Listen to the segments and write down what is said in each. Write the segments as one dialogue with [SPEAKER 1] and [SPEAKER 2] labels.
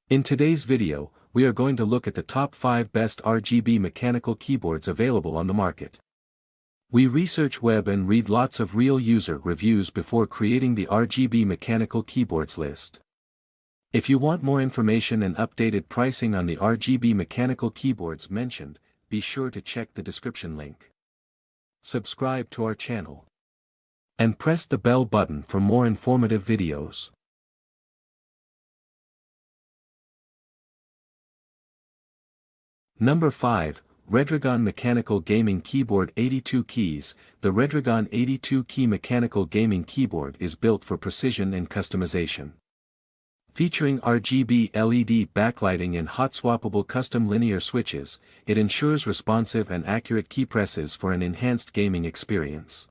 [SPEAKER 1] In today's video, we are going to look at the top 5 best RGB mechanical keyboards available on the market. We research web and read lots of real user reviews before creating the RGB mechanical keyboards list. If you want more information and updated pricing on the RGB mechanical keyboards mentioned, be sure to check the description link. Subscribe to our channel. And press the bell button for more informative videos. Number 5, Redragon Mechanical Gaming Keyboard 82 Keys. The Redragon 82 Key Mechanical Gaming Keyboard is built for precision and customization. Featuring RGB LED backlighting and hot-swappable custom linear switches, it ensures responsive and accurate key presses for an enhanced gaming experience.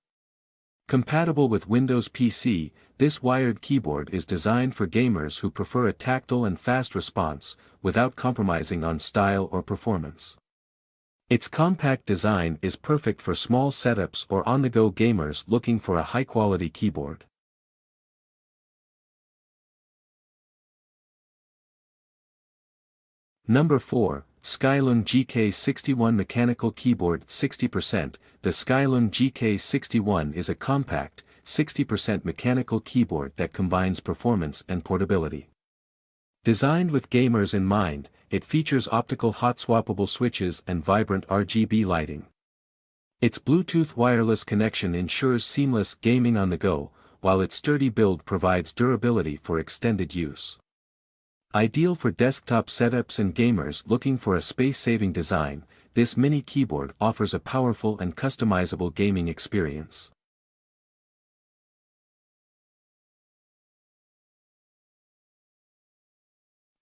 [SPEAKER 1] Compatible with Windows PC, this wired keyboard is designed for gamers who prefer a tactile and fast response, without compromising on style or performance. Its compact design is perfect for small setups or on-the-go gamers looking for a high-quality keyboard. Number 4, SKYLOONG GK61 Mechanical Keyboard 60%. The SKYLOONG GK61 is a compact, 60% mechanical keyboard that combines performance and portability. Designed with gamers in mind, it features optical hot-swappable switches and vibrant RGB lighting. Its Bluetooth wireless connection ensures seamless gaming on the go, while its sturdy build provides durability for extended use. Ideal for desktop setups and gamers looking for a space-saving design, this mini keyboard offers a powerful and customizable gaming experience.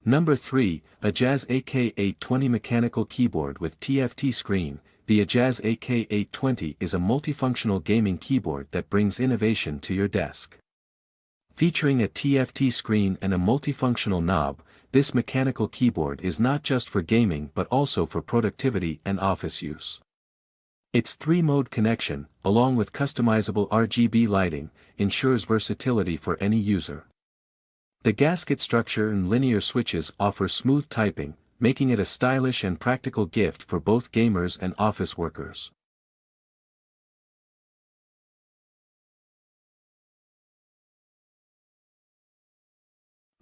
[SPEAKER 1] Number 3, AJAZZ AK820 Mechanical Keyboard with TFT Screen. The AJAZZ AK820 is a multifunctional gaming keyboard that brings innovation to your desk. Featuring a TFT screen and a multifunctional knob, this mechanical keyboard is not just for gaming but also for productivity and office use. Its 3-mode connection, along with customizable RGB lighting, ensures versatility for any user. The gasket structure and linear switches offer smooth typing, making it a stylish and practical gift for both gamers and office workers.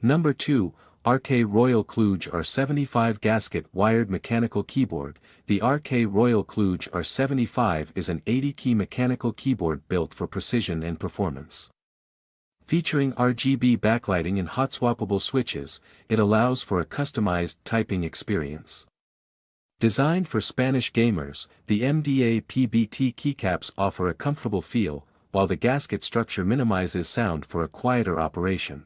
[SPEAKER 1] Number 2, RK Royal Kludge R75 Gasket Wired Mechanical Keyboard. The RK Royal Kludge R75 is an 80-key mechanical keyboard built for precision and performance. Featuring RGB backlighting and hot-swappable switches, it allows for a customized typing experience. Designed for Spanish gamers, the MDA PBT keycaps offer a comfortable feel, while the gasket structure minimizes sound for a quieter operation.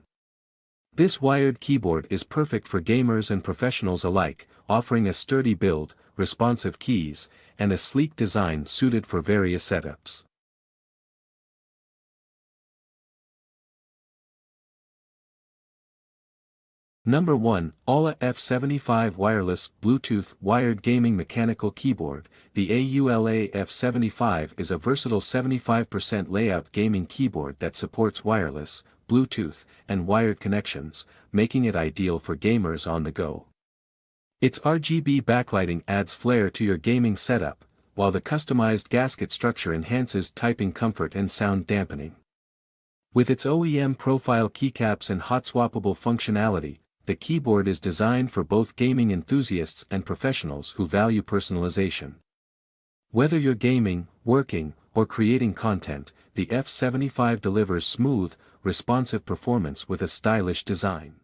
[SPEAKER 1] This wired keyboard is perfect for gamers and professionals alike, offering a sturdy build, responsive keys, and a sleek design suited for various setups. Number 1, AULA F75 Wireless Bluetooth Wired Gaming Mechanical Keyboard. The AULA F75 is a versatile 75% layout gaming keyboard that supports wireless, Bluetooth, and wired connections, making it ideal for gamers on the go. Its RGB backlighting adds flair to your gaming setup, while the customized gasket structure enhances typing comfort and sound dampening. With its OEM profile keycaps and hot-swappable functionality, the keyboard is designed for both gaming enthusiasts and professionals who value personalization. Whether you're gaming, working, or creating content, the F75 delivers smooth, responsive performance with a stylish design.